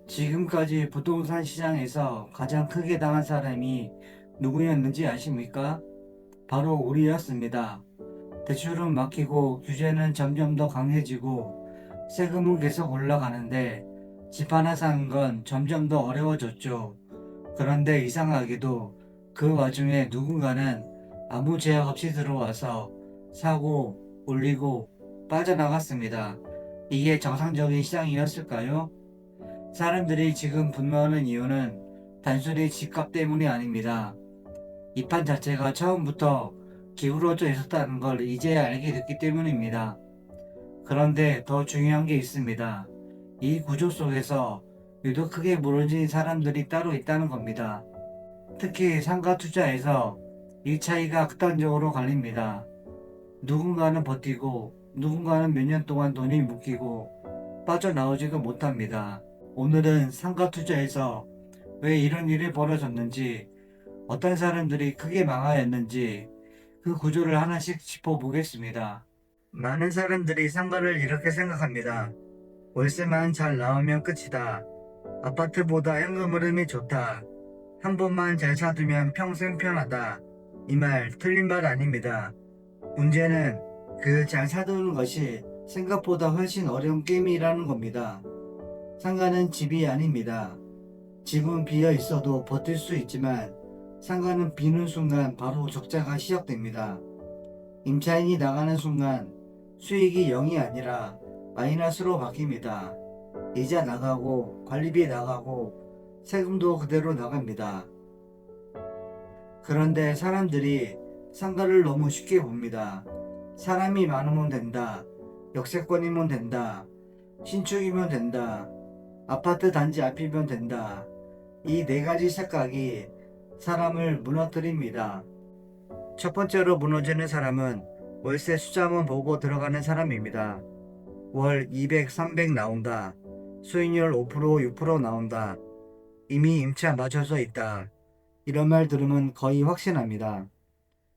지금까지 부동산 시장에서 가장 크게 당한 사람이 누구였는지 아십니까? 바로 우리였습니다. 대출은 막히고 규제는 점점 더 강해지고 세금은 계속 올라가는데 집 하나 사는 건 점점 더 어려워졌죠. 그런데 이상하게도 그 와중에 누군가는 아무 제약 없이 들어와서 사고, 올리고 빠져나갔습니다. 이게 정상적인 시장이었을까요? 사람들이 지금 분노하는 이유는 단순히 집값 때문이 아닙니다. 이 판 자체가 처음부터 기울어져 있었다는 걸 이제야 알게 됐기 때문입니다. 그런데 더 중요한 게 있습니다. 이 구조 속에서 유독 크게 무너진 사람들이 따로 있다는 겁니다. 특히 상가 투자에서 이 차이가 극단적으로 갈립니다. 누군가는 버티고 누군가는 몇 년 동안 돈이 묶이고 빠져나오지도 못합니다. 오늘은 상가 투자에서 왜 이런 일이 벌어졌는지, 어떤 사람들이 크게 망하였는지 그 구조를 하나씩 짚어보겠습니다. 많은 사람들이 상가를 이렇게 생각합니다. 월세만 잘 나오면 끝이다. 아파트보다 현금 흐름이 좋다. 한 번만 잘 사두면 평생 편하다. 이 말 틀린 말 아닙니다. 문제는 그 잘 사두는 것이 생각보다 훨씬 어려운 게임이라는 겁니다. 상가는 집이 아닙니다. 집은 비어 있어도 버틸 수 있지만 상가는 비는 순간 바로 적자가 시작됩니다. 임차인이 나가는 순간 수익이 0이 아니라 마이너스로 바뀝니다. 이자 나가고 관리비 나가고 세금도 그대로 나갑니다. 그런데 사람들이 상가를 너무 쉽게 봅니다. 사람이 많으면 된다. 역세권이면 된다. 신축이면 된다. 아파트 단지 앞이면 된다. 이 네 가지 착각이 사람을 무너뜨립니다. 첫 번째로 무너지는 사람은 월세 숫자만 보고 들어가는 사람입니다. 월 200, 300 나온다. 수익률 5%, 6% 나온다. 이미 임차 맞춰져 있다. 이런 말 들으면 거의 확신합니다.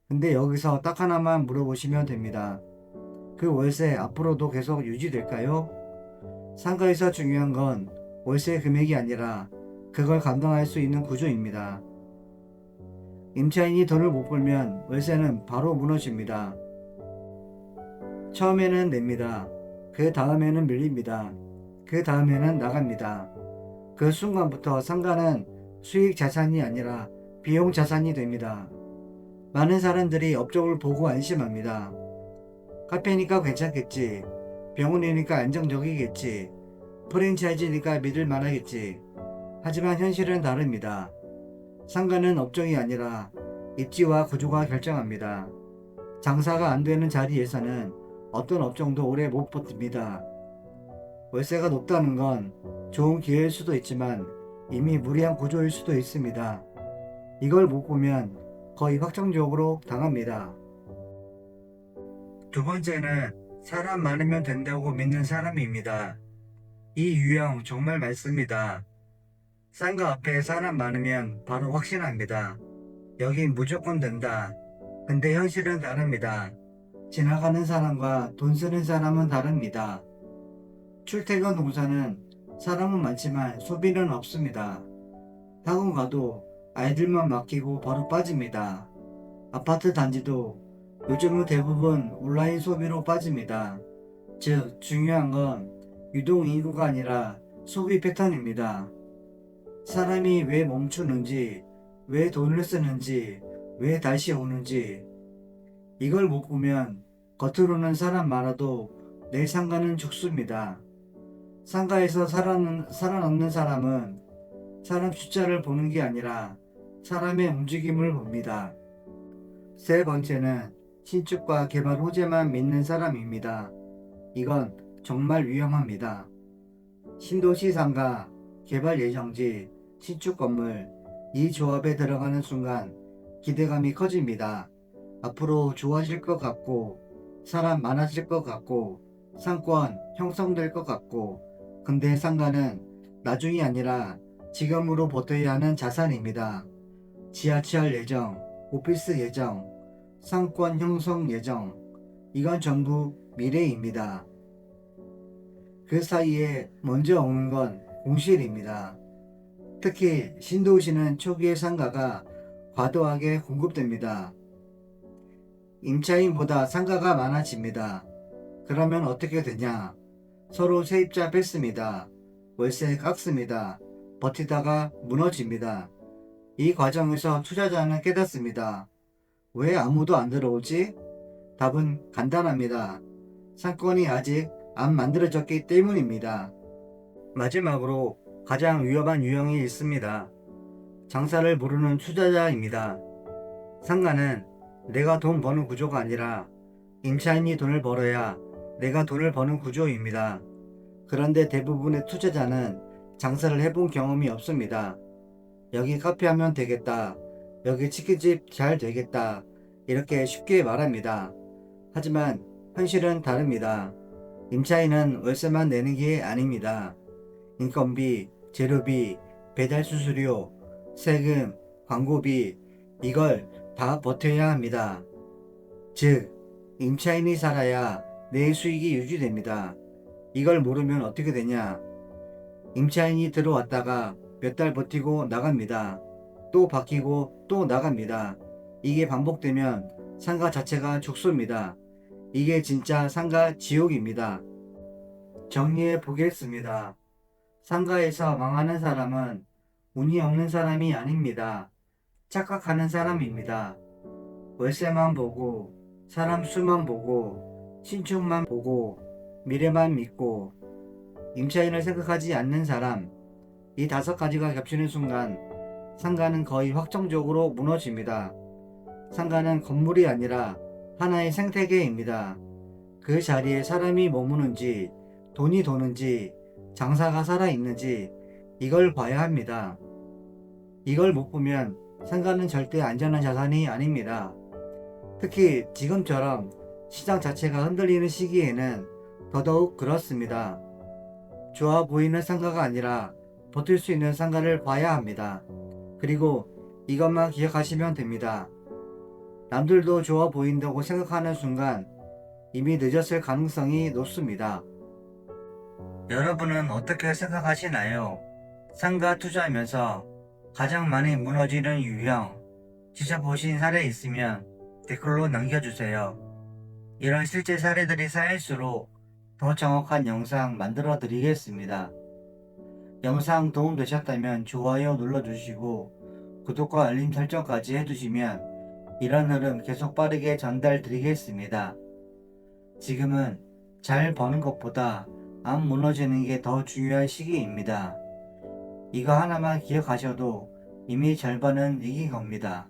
근데 여기서 딱 하나만 물어보시면 됩니다. 그 월세 앞으로도 계속 유지될까요? 상가에서 중요한 건 월세 금액이 아니라 그걸 감당할 수 있는 구조입니다. 임차인이 돈을 못 벌면 월세는 바로 무너집니다. 처음에는 냅니다. 그 다음에는 밀립니다. 그 다음에는 나갑니다. 그 순간부터 상가는 수익 자산이 아니라 비용 자산이 됩니다. 많은 사람들이 업종을 보고 안심합니다. 카페니까 괜찮겠지. 병원이니까 안정적이겠지. 프랜차이즈니까 믿을 만하겠지. 하지만 현실은 다릅니다. 상가는 업종이 아니라 입지와 구조가 결정합니다. 장사가 안 되는 자리에서는 어떤 업종도 오래 못 버팁니다. 월세가 높다는 건 좋은 기회일 수도 있지만 이미 무리한 구조일 수도 있습니다. 이걸 못 보면 거의 확정적으로 당합니다. 두 번째는 사람 많으면 된다고 믿는 사람입니다. 이 유형 정말 많습니다. 상가 앞에 사람 많으면 바로 확신합니다. 여긴 무조건 된다. 근데 현실은 다릅니다. 지나가는 사람과 돈 쓰는 사람은 다릅니다. 출퇴근 동사는 사람은 많지만 소비는 없습니다. 학원 가도 아이들만 맡기고 바로 빠집니다. 아파트 단지도 요즘은 대부분 온라인 소비로 빠집니다. 즉, 중요한 건 유동 인구가 아니라 소비 패턴입니다. 사람이 왜 멈추는지, 왜 돈을 쓰는지, 왜 다시 오는지, 이걸 못 보면 겉으로는 사람 많아도 내 상가는 죽습니다. 상가에서 살아남는 사람은 사람 숫자를 보는 게 아니라 사람의 움직임을 봅니다. 세 번째는 신축과 개발 호재만 믿는 사람입니다. 이건 정말 위험합니다. 신도시 상가, 개발 예정지, 신축 건물, 이 조합에 들어가는 순간 기대감이 커집니다. 앞으로 좋아질 것 같고, 사람 많아질 것 같고, 상권 형성될 것 같고, 근데 상가는 나중이 아니라 지금으로 버텨야 하는 자산입니다. 지하철 예정, 오피스 예정, 상권 형성 예정, 이건 전부 미래입니다. 그 사이에 먼저 오는 건 공실입니다. 특히 신도시는 초기에 상가가 과도하게 공급됩니다. 임차인보다 상가가 많아집니다. 그러면 어떻게 되냐? 서로 세입자 뺐습니다. 월세 깎습니다. 버티다가 무너집니다. 이 과정에서 투자자는 깨닫습니다. 왜 아무도 안 들어오지? 답은 간단합니다. 상권이 아직 안 만들어졌기 때문입니다. 마지막으로 가장 위험한 유형이 있습니다. 장사를 모르는 투자자입니다. 상가는 내가 돈 버는 구조가 아니라 임차인이 돈을 벌어야 내가 돈을 버는 구조입니다. 그런데 대부분의 투자자는 장사를 해본 경험이 없습니다. 여기 카페 하면 되겠다. 여기 치킨집 잘 되겠다. 이렇게 쉽게 말합니다. 하지만 현실은 다릅니다. 임차인은 월세만 내는 게 아닙니다. 인건비, 재료비, 배달 수수료, 세금, 광고비, 이걸 다 버텨야 합니다. 즉, 임차인이 살아야 내 수익이 유지됩니다. 이걸 모르면 어떻게 되냐? 임차인이 들어왔다가 몇 달 버티고 나갑니다. 또 바뀌고 또 나갑니다. 이게 반복되면 상가 자체가 죽습니다. 이게 진짜 상가 지옥입니다. 정리해 보겠습니다. 상가에서 망하는 사람은 운이 없는 사람이 아닙니다. 착각하는 사람입니다. 월세만 보고, 사람 수만 보고, 신축만 보고, 미래만 믿고, 임차인을 생각하지 않는 사람, 이 5가지가 겹치는 순간 상가는 거의 확정적으로 무너집니다. 상가는 건물이 아니라 하나의 생태계입니다. 그 자리에 사람이 머무는지, 돈이 도는지, 장사가 살아있는지 이걸 봐야 합니다. 이걸 못 보면 상가는 절대 안전한 자산이 아닙니다. 특히 지금처럼 시장 자체가 흔들리는 시기에는 더더욱 그렇습니다. 좋아 보이는 상가가 아니라 버틸 수 있는 상가를 봐야 합니다. 그리고 이것만 기억하시면 됩니다. 남들도 좋아 보인다고 생각하는 순간 이미 늦었을 가능성이 높습니다. 여러분은 어떻게 생각하시나요? 상가 투자하면서 가장 많이 무너지는 유형, 지켜보신 사례 있으면 댓글로 남겨주세요. 이런 실제 사례들이 쌓일수록 더 정확한 영상 만들어 드리겠습니다. 영상 도움되셨다면 좋아요 눌러주시고 구독과 알림 설정까지 해두시면 이런 흐름 계속 빠르게 전달 드리겠습니다. 지금은 잘 버는 것보다 안 무너지는 게 더 중요한 시기입니다. 이거 하나만 기억하셔도 이미 절반은 이긴 겁니다.